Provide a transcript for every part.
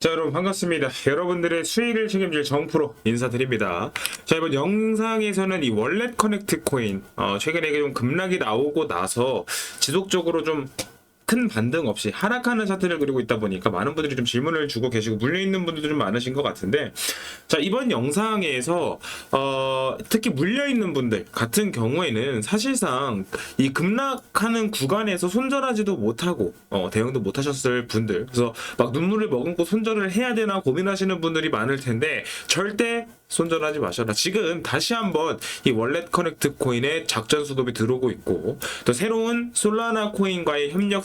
자, 여러분 반갑습니다. 여러분들의 수익을 책임질 정프로 인사드립니다. 자, 이번 영상에서는 이 월렛 커넥트 코인 최근에 좀 급락이 나오고 나서 지속적으로 좀 큰 반등 없이 하락하는 차트를 그리고 있다 보니까 많은 분들이 좀 질문을 주고 계시고 물려있는 분들도 좀 많으신 것 같은데, 자, 이번 영상에서 특히 물려있는 분들 같은 경우에는 사실상 이 급락하는 구간에서 손절하지도 못하고 대응도 못하셨을 분들, 그래서 막 눈물을 머금고 손절을 해야 되나 고민하시는 분들이 많을 텐데 절대 손절하지 마셔라. 지금 다시 한번 이 월렛 커넥트 코인의 작전 수급이 들어오고 있고, 또 새로운 솔라나 코인과의 협력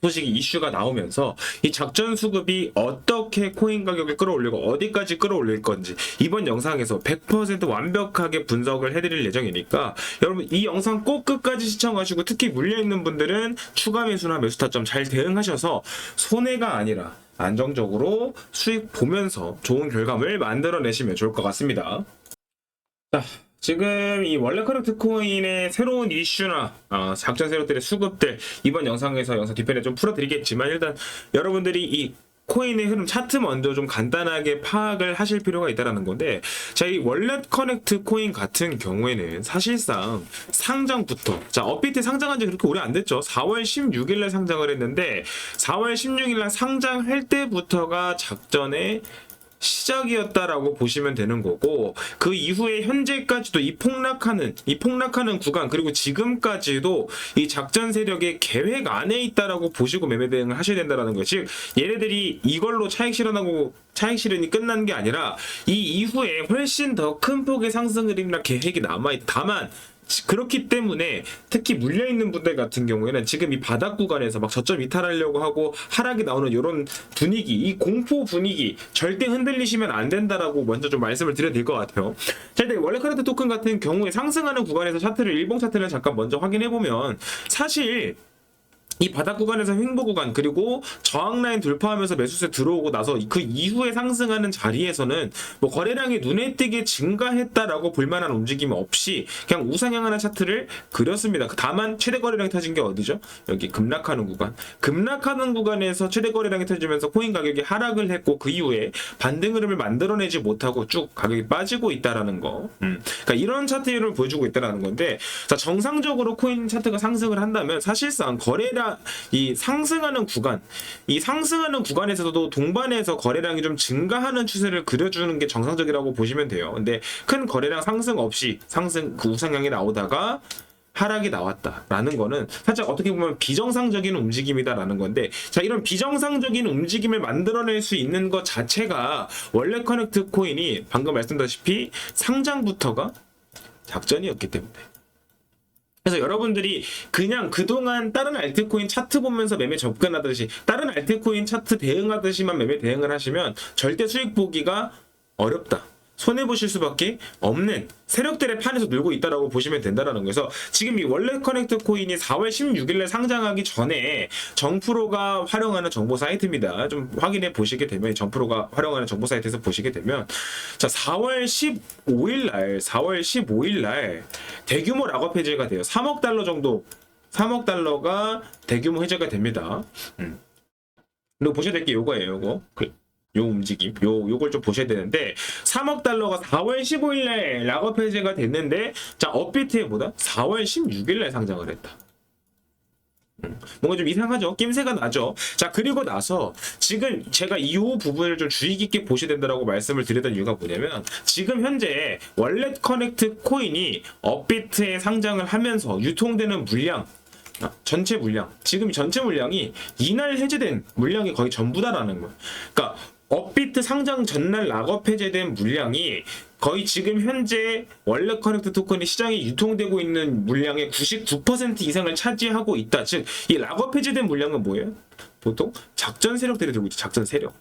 소식이 이슈가 나오면서 이 작전 수급이 어떻게 코인 가격을 끌어올리고 어디까지 끌어올릴 건지 이번 영상에서 100% 완벽하게 분석을 해드릴 예정이니까 여러분 이 영상 꼭 끝까지 시청하시고, 특히 물려있는 분들은 추가 매수나 매수 타점 잘 대응하셔서 손해가 아니라 안정적으로 수익 보면서 좋은 결과물 만들어내시면 좋을 것 같습니다. 자, 지금 이 월렛 커넥트 코인의 새로운 이슈나 작전 세력들의 수급들 이번 영상에서 영상 뒤편에 좀 풀어드리겠지만, 일단 여러분들이 이 코인의 흐름 차트 먼저 좀 간단하게 파악을 하실 필요가 있다는 건데, 자, 이 월렛 커넥트 코인 같은 경우에는 사실상 상장부터, 자, 업비트 상장한 지 그렇게 오래 안 됐죠. 4월 16일날 상장을 했는데 4월 16일날 상장할 때부터가 작전의 시작이었다라고 보시면 되는 거고, 그 이후에 현재까지도 이 폭락하는 구간, 그리고 지금까지도 이 작전 세력의 계획 안에 있다라고 보시고 매매 대응을 하셔야 된다라는 거예요. 즉 얘네들이 이걸로 차익 실현이 끝난 게 아니라 이 이후에 훨씬 더 큰 폭의 상승 흐름이나 계획이 남아있다. 다만 그렇기 때문에 특히 물려있는 분들 같은 경우에는 지금 이 바닥 구간에서 막 저점 이탈하려고 하고 하락이 나오는 이런 분위기, 이 공포 분위기 절대 흔들리시면 안 된다라고 먼저 좀 말씀을 드려야 될 것 같아요. 자, 일단 월렛 커넥트 토큰 같은 경우에 상승하는 구간에서 차트를, 일봉 차트를 잠깐 먼저 확인해보면 사실 이 바닥 구간에서 횡보 구간, 그리고 저항 라인 돌파하면서 매수세 들어오고 나서 그 이후에 상승하는 자리에서는 뭐 거래량이 눈에 띄게 증가했다라고 볼만한 움직임 없이 그냥 우상향하는 차트를 그렸습니다. 다만 최대 거래량이 터진 게 어디죠? 여기 급락하는 구간에서 최대 거래량이 터지면서 코인 가격이 하락을 했고, 그 이후에 반등 흐름을 만들어내지 못하고 쭉 가격이 빠지고 있다라는 거. 그러니까 이런 차트를 보여주고 있다라는 건데, 자, 정상적으로 코인 차트가 상승을 한다면 사실상 거래량, 이 상승하는 구간에서도 동반해서 거래량이 좀 증가하는 추세를 그려주는 게 정상적이라고 보시면 돼요. 근데 큰 거래량 상승 없이 그 우상향이 나오다가 하락이 나왔다라는 거는 살짝 어떻게 보면 비정상적인 움직임이다라는 건데, 자, 이런 비정상적인 움직임을 만들어낼 수 있는 것 자체가 월렛 커넥트 코인이 방금 말씀드렸다시피 상장부터가 작전이었기 때문에. 그래서 여러분들이 그냥 그동안 다른 알트코인 차트 보면서 매매 접근하듯이, 다른 알트코인 차트 대응하듯이만 매매 대응을 하시면 절대 수익 보기가 어렵다, 손해보실 수밖에 없는 세력들의 판에서 놀고 있다라고 보시면 된다라는 거에서, 지금 이 월렛 커넥트 코인이 4월 16일에 상장하기 전에 정프로가 활용하는 정보 사이트입니다. 좀 확인해 보시게 되면, 정프로가 활용하는 정보 사이트에서 보시게 되면, 자, 4월 15일날 대규모 락업 해제가 돼요. 3억 달러 정도, 3억 달러가 대규모 해제가 됩니다. 그리고 보셔야 될 게 요거예요. 요 움직임, 요걸 좀 보셔야 되는데, 3억 달러가 4월 15일날 락업 해제가 됐는데, 자, 업비트에 보다 4월 16일날 상장을 했다. 뭔가 좀 이상하죠? 낌새가 나죠? 자, 그리고 나서 지금 제가 이 부분을 좀 주의 깊게 보셔야 된다고 말씀을 드렸던 이유가 뭐냐면, 지금 현재 월렛 커넥트 코인이 업비트에 상장을 하면서 유통되는 물량, 전체 물량이 이날 해제된 물량이 거의 전부다라는 거예요. 그러니까 업비트 상장 전날 락업 해제된 물량이 거의 지금 현재 월렛 커넥트 토큰이 시장에 유통되고 있는 물량의 99% 이상을 차지하고 있다. 즉, 이 락업 해제된 물량은 뭐예요? 보통 작전 세력들이 들고 있죠. 작전 세력.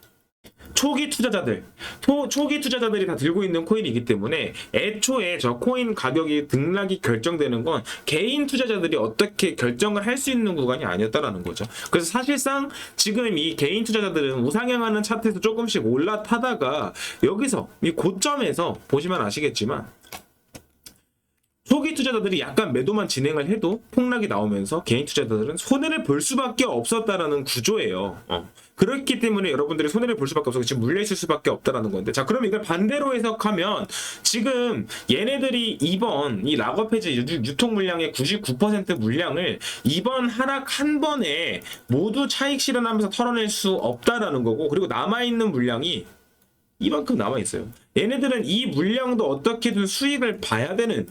초기 투자자들이 다 들고 있는 코인이기 때문에 애초에 저 코인 가격이 등락이 결정되는 건 개인 투자자들이 어떻게 결정을 할 수 있는 구간이 아니었다라는 거죠. 그래서 사실상 지금 이 개인 투자자들은 우상향하는 차트에서 조금씩 올라타다가 여기서 이 고점에서 보시면 아시겠지만 초기 투자자들이 약간 매도만 진행을 해도 폭락이 나오면서 개인 투자자들은 손해를 볼 수밖에 없었다라는 구조예요. 그렇기 때문에 여러분들이 손해를 볼 수밖에 없어서 지금 물려있을 수밖에 없다라는 건데, 자 그럼 이걸 반대로 해석하면 지금 얘네들이 이번 이 락업 해지 유통 물량의 99% 물량을 이번 하락 한 번에 모두 차익 실현하면서 털어낼 수 없다라는 거고, 그리고 남아있는 물량이 이만큼 남아있어요. 얘네들은 이 물량도 어떻게든 수익을 봐야 되는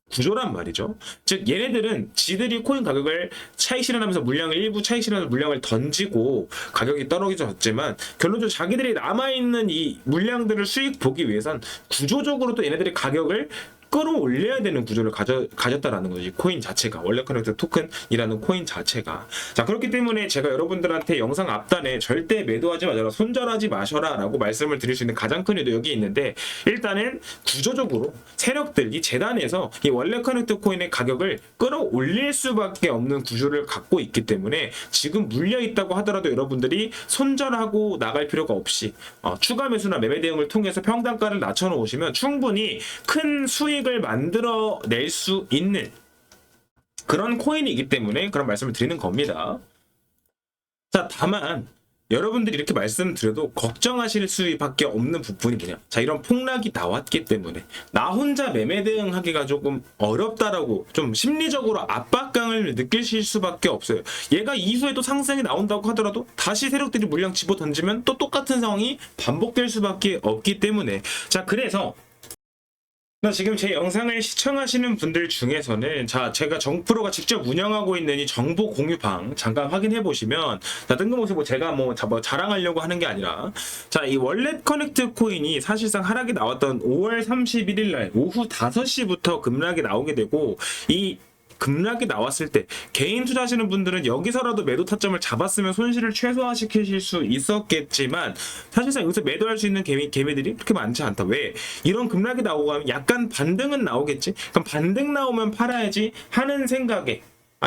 구조란 말이죠. 즉 얘네들은 지들이 코인 가격을 차익 실현하면서 물량을 일부 차익 실현하면서 물량을 던지고 가격이 떨어졌지만 결론적으로 자기들이 남아있는 이 물량들을 수익 보기 위해선 구조적으로 또 얘네들이 가격을 끌어올려야 되는 구조를 가졌다라는 거지. 코인 자체가, 원래 커넥트 토큰이라는 코인 자체가. 자 그렇기 때문에 제가 여러분들한테 영상 앞단에 절대 매도하지 마셔라, 손절하지 마셔라 라고 말씀을 드릴 수 있는 가장 큰 이유도 여기 있는데, 일단은 구조적으로 세력들, 이 재단에서 이 원래 커넥트 코인의 가격을 끌어올릴 수밖에 없는 구조를 갖고 있기 때문에 지금 물려 있다고 하더라도 여러분들이 손절하고 나갈 필요가 없이 추가 매수나 매매 대응을 통해서 평단가를 낮춰 놓으시면 충분히 큰 수익을 만들어낼 수 있는 그런 코인이기 때문에 그런 말씀을 드리는 겁니다. 자 다만 여러분들이 이렇게 말씀드려도 걱정하실 수밖에 없는 부분이 뭐냐, 자 이런 폭락이 나왔기 때문에 나 혼자 매매 대응하기가 조금 어렵다라고 좀 심리적으로 압박감을 느끼실 수밖에 없어요. 얘가 이후에 또 상승이 나온다고 하더라도 다시 세력들이 물량 집어 던지면 또 똑같은 상황이 반복될 수밖에 없기 때문에, 자 그래서 지금 제 영상을 시청하시는 분들 중에서는 자 제가 정프로가 직접 운영하고 있는 이 정보 공유방 잠깐 확인해 보시면, 자 뜬금없이 제가 자랑하려고 하는 게 아니라, 자 이 월렛 커넥트 코인이 사실상 하락이 나왔던 5월 31일 날 오후 5시부터 급락이 나오게 되고, 이 급락이 나왔을 때 개인 투자하시는 분들은 여기서라도 매도 타점을 잡았으면 손실을 최소화시키실 수 있었겠지만 사실상 여기서 매도할 수 있는 개미들이 그렇게 많지 않다. 왜? 이런 급락이 나오고 하면 약간 반등은 나오겠지. 그럼 반등 나오면 팔아야지 하는 생각에,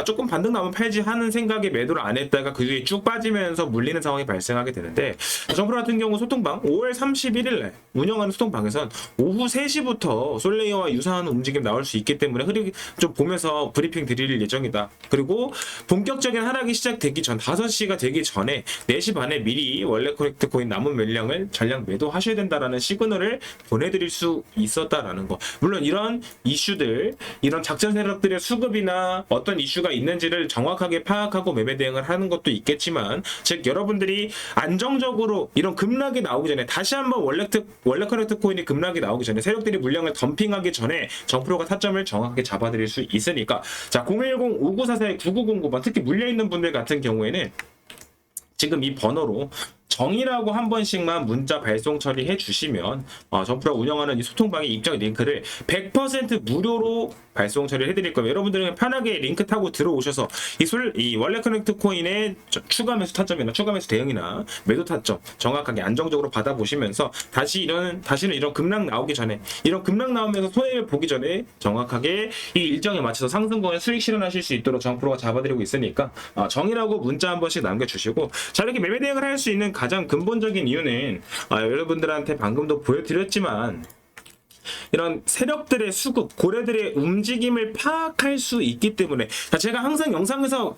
조금 반등 나오면 팔지 하는 생각에 매도를 안 했다가 그 뒤에 쭉 빠지면서 물리는 상황이 발생하게 되는데, 정프로 같은 경우 소통방 5월 31일 날 운영하는 소통방에선 오후 3시부터 솔레이어와 유사한 움직임 나올 수 있기 때문에 흐르기 좀 보면서 브리핑 드릴 예정이다. 그리고 본격적인 하락이 시작되기 전 5시가 되기 전에 4시 반에 미리 원래 코렉트 코인 남은 물량을 전량 매도하셔야 된다라는 시그널을 보내드릴 수 있었다라는 거. 물론 이런 이슈들, 이런 작전 세력들의 수급이나 어떤 이슈가 있는지를 정확하게 파악하고 매매 대응을 하는 것도 있겠지만, 즉 여러분들이 안정적으로 이런 급락이 나오기 전에 다시 한번 원래 커넥트 코인이 급락이 나오기 전에 세력들이 물량을 덤핑하기 전에 정프로가 타점을 정확하게 잡아드릴 수 있으니까, 자 010-5944-9909번 특히 물려있는 분들 같은 경우에는 지금 이 번호로 정이라고 한 번씩만 문자 발송 처리해 주시면 정프로가 운영하는 이 소통방의 입장 링크를 100% 무료로 발송 처리를 해드릴 거예요. 여러분들은 편하게 링크 타고 들어오셔서 이 원래 커넥트 코인의 추가 매수 타점이나 추가 매수 대응이나 매도 타점 정확하게 안정적으로 받아보시면서 다시는 이런 급락 나오기 전에, 이런 급락 나오면서 손해를 보기 전에 정확하게 이 일정에 맞춰서 상승권에 수익 실현하실 수 있도록 정프로가 잡아드리고 있으니까 정이라고 문자 한 번씩 남겨주시고, 자 이렇게 매매 대응을 할 수 있는 가장 근본적인 이유는 여러분들한테 방금도 보여드렸지만 이런 세력들의 수급, 고래들의 움직임을 파악할 수 있기 때문에, 자 제가 항상 영상에서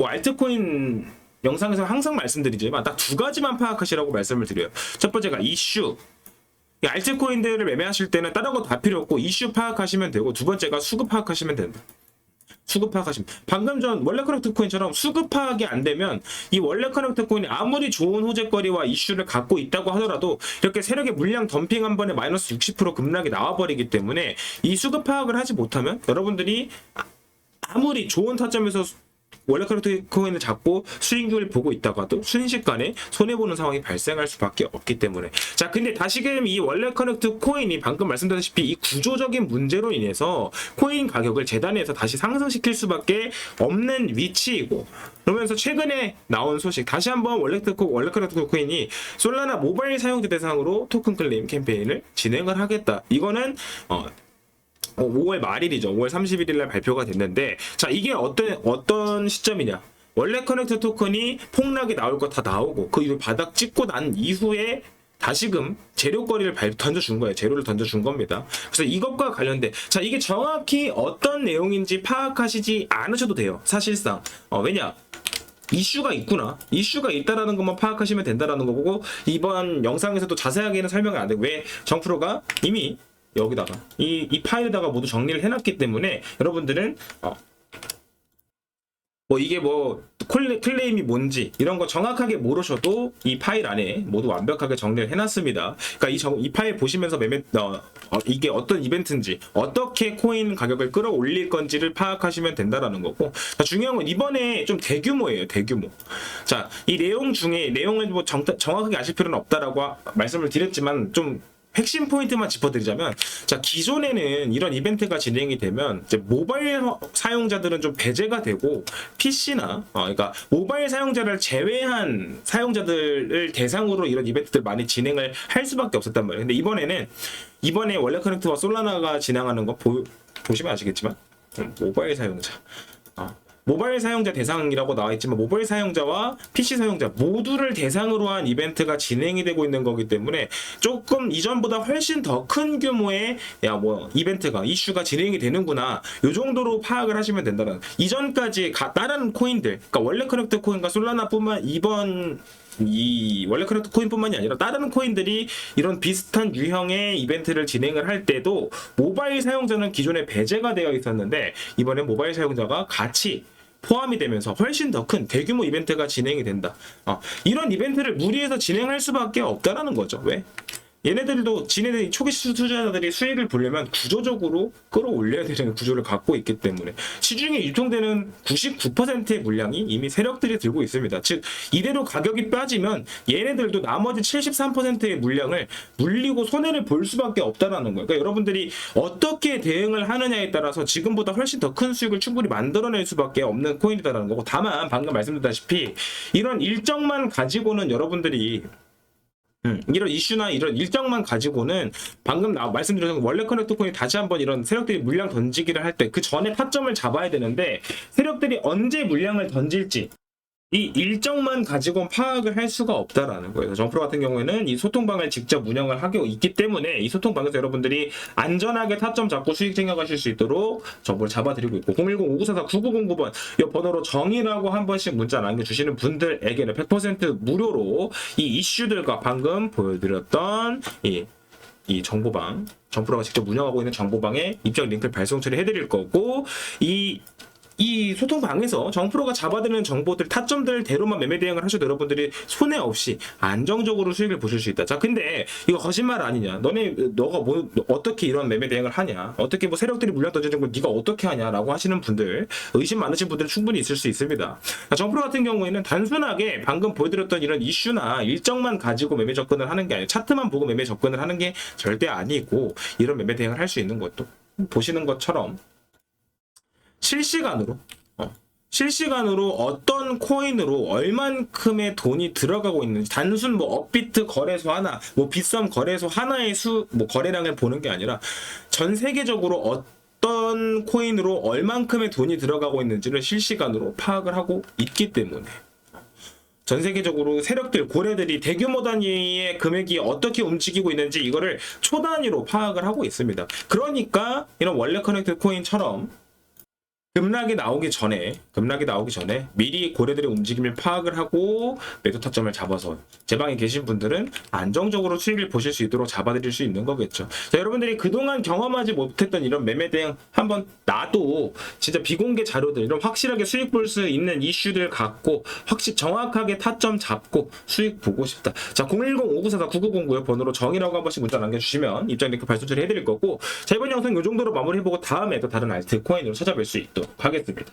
알트코인 영상에서 항상 말씀드리지만 딱 두 가지만 파악하시라고 말씀을 드려요. 첫 번째가 이슈. 알트코인들을 매매하실 때는 다른 거 다 필요 없고 이슈 파악하시면 되고, 두 번째가 수급 파악하시면 된다. 수급 파악하시면, 방금 전 원래 커넥트 코인처럼 수급 파악이 안 되면 이 원래 커넥트 코인이 아무리 좋은 호재거리와 이슈를 갖고 있다고 하더라도 이렇게 세력의 물량 덤핑 한 번에 마이너스 60% 급락이 나와버리기 때문에 이 수급 파악을 하지 못하면 여러분들이 아무리 좋은 타점에서 원래 커넥트 코인을 잡고 수익률을 보고 있다가도 순식간에 손해보는 상황이 발생할 수밖에 없기 때문에, 자 근데 다시금 이 원래 커넥트 코인이 방금 말씀드렸다시피 이 구조적인 문제로 인해서 코인 가격을 재단에서 다시 상승시킬 수밖에 없는 위치이고, 그러면서 최근에 나온 소식, 다시 한번 원래 커넥트 코인이 솔라나 모바일 사용자 대상으로 토큰 클레임 캠페인을 진행을 하겠다. 이거는 5월 말일이죠. 5월 31일 날 발표가 됐는데, 자 이게 어떤 시점이냐, 원래 커넥트 토큰이 폭락이 나올 거 다 나오고 그 이후 바닥 찍고 난 이후에 다시금 재료거리를 던져준 거예요. 재료를 던져준 겁니다. 그래서 이것과 관련된 자 이게 정확히 어떤 내용인지 파악하시지 않으셔도 돼요. 사실상 왜냐 이슈가 있구나. 이슈가 있다라는 것만 파악하시면 된다라는 거고 이번 영상에서도 자세하게는 설명이 안 되고 왜 정프로가 이미 여기다가 이 파일에다가 모두 정리를 해놨기 때문에 여러분들은 뭐 이게 뭐 클레임이 뭔지 이런 거 정확하게 모르셔도 이 파일 안에 모두 완벽하게 정리를 해놨습니다. 그러니까 이 파일 보시면서 이게 어떤 이벤트인지 어떻게 코인 가격을 끌어올릴 건지를 파악하시면 된다라는 거고 자, 중요한 건 이번에 좀 대규모예요. 대규모. 자, 이 내용 중에 내용을 뭐 정확하게 아실 필요는 없다라고 말씀을 드렸지만 좀 핵심 포인트만 짚어드리자면 자 기존에는 이런 이벤트가 진행이 되면 이제 모바일 사용자들은 좀 배제가 되고 PC나 그러니까 모바일 사용자를 제외한 사용자들을 대상으로 이런 이벤트들 많이 진행을 할 수밖에 없었단 말이에요. 근데 이번에 원래 커넥트와 솔라나가 진행하는 거 보시면 아시겠지만 모바일 사용자 모바일 사용자 대상이라고 나와 있지만 모바일 사용자와 PC 사용자 모두를 대상으로 한 이벤트가 진행이 되고 있는 거기 때문에 조금 이전보다 훨씬 더 큰 규모의 이벤트가 이슈가 진행이 되는구나 요 정도로 파악을 하시면 된다는 이전까지 다른 코인들 그러니까 원래 커넥트 코인과 솔라나뿐만 이 원래 커넥트 코인뿐만이 아니라 다른 코인들이 이런 비슷한 유형의 이벤트를 진행을 할 때도 모바일 사용자는 기존에 배제가 되어 있었는데 이번에 모바일 사용자가 같이 포함이 되면서 훨씬 더 큰 대규모 이벤트가 진행이 된다. 이런 이벤트를 무리해서 진행할 수밖에 없다라는 거죠. 왜? 얘네들도 지네들이 초기 투자자들이 수익을 보려면 구조적으로 끌어올려야 되는 구조를 갖고 있기 때문에 시중에 유통되는 99%의 물량이 이미 세력들이 들고 있습니다. 즉 이대로 가격이 빠지면 얘네들도 나머지 73%의 물량을 물리고 손해를 볼 수밖에 없다라는 거예요. 그러니까 여러분들이 어떻게 대응을 하느냐에 따라서 지금보다 훨씬 더 큰 수익을 충분히 만들어낼 수밖에 없는 코인이다라는 거고 다만 방금 말씀드렸다시피 이런 일정만 가지고는 여러분들이 이런 이슈나 이런 일정만 가지고는 방금 말씀드린 원래 커넥트 코인이 다시 한번 이런 세력들이 물량 던지기를 할 때 그 전에 타점을 잡아야 되는데 세력들이 언제 물량을 던질지 이 일정만 가지고 파악을 할 수가 없다라는 거예요. 정프로 같은 경우에는 이 소통방을 직접 운영을 하고 있기 때문에 이 소통방에서 여러분들이 안전하게 타점 잡고 수익 챙겨가실 수 있도록 정보를 잡아드리고 있고 010-5944-9909번 이 번호로 정의라고 한 번씩 문자 남겨주시는 분들에게는 100% 무료로 이 이슈들과 방금 보여드렸던 이 정보방 정프로가 직접 운영하고 있는 정보방에 입장 링크를 발송 처리해드릴 거고 이 소통방에서 정프로가 잡아드리는 정보들 타점들대로만 매매 대응을 하셔도 여러분들이 손해 없이 안정적으로 수익을 보실 수 있다. 자, 근데 이거 거짓말 아니냐? 너가 뭐 어떻게 이런 매매 대응을 하냐? 어떻게 뭐 세력들이 물량 던지는 걸 네가 어떻게 하냐라고 하시는 분들 의심 많으신 분들은 충분히 있을 수 있습니다. 자, 정프로 같은 경우에는 단순하게 방금 보여드렸던 이런 이슈나 일정만 가지고 매매 접근을 하는 게 아니라 차트만 보고 매매 접근을 하는 게 절대 아니고 이런 매매 대응을 할 수 있는 것도 보시는 것처럼 실시간으로 어떤 코인으로 얼만큼의 돈이 들어가고 있는지 단순 뭐 업비트 거래소 하나, 뭐 빗썸 거래소 하나의 거래량을 보는 게 아니라 전 세계적으로 어떤 코인으로 얼만큼의 돈이 들어가고 있는지를 실시간으로 파악을 하고 있기 때문에 전 세계적으로 세력들, 고래들이 대규모 단위의 금액이 어떻게 움직이고 있는지 이거를 초 단위로 파악을 하고 있습니다. 그러니까 이런 원래 커넥트 코인처럼 급락이 나오기 전에 미리 고래들의 움직임을 파악을 하고 매도 타점을 잡아서 제 방에 계신 분들은 안정적으로 수익을 보실 수 있도록 잡아드릴 수 있는 거겠죠. 자, 여러분들이 그동안 경험하지 못했던 이런 매매 대응 한번 나도 진짜 비공개 자료들 이런 확실하게 수익 볼 수 있는 이슈들 갖고 정확하게 타점 잡고 수익 보고 싶다. 자, 010-5944-9909 번호로 정의라고 한 번씩 문자 남겨주시면 입장 링크 발송 처리 해드릴 거고 자, 이번 영상 이 정도로 마무리해보고 다음에 또 다른 알트코인으로 찾아뵐 수 있도록 하겠습니다.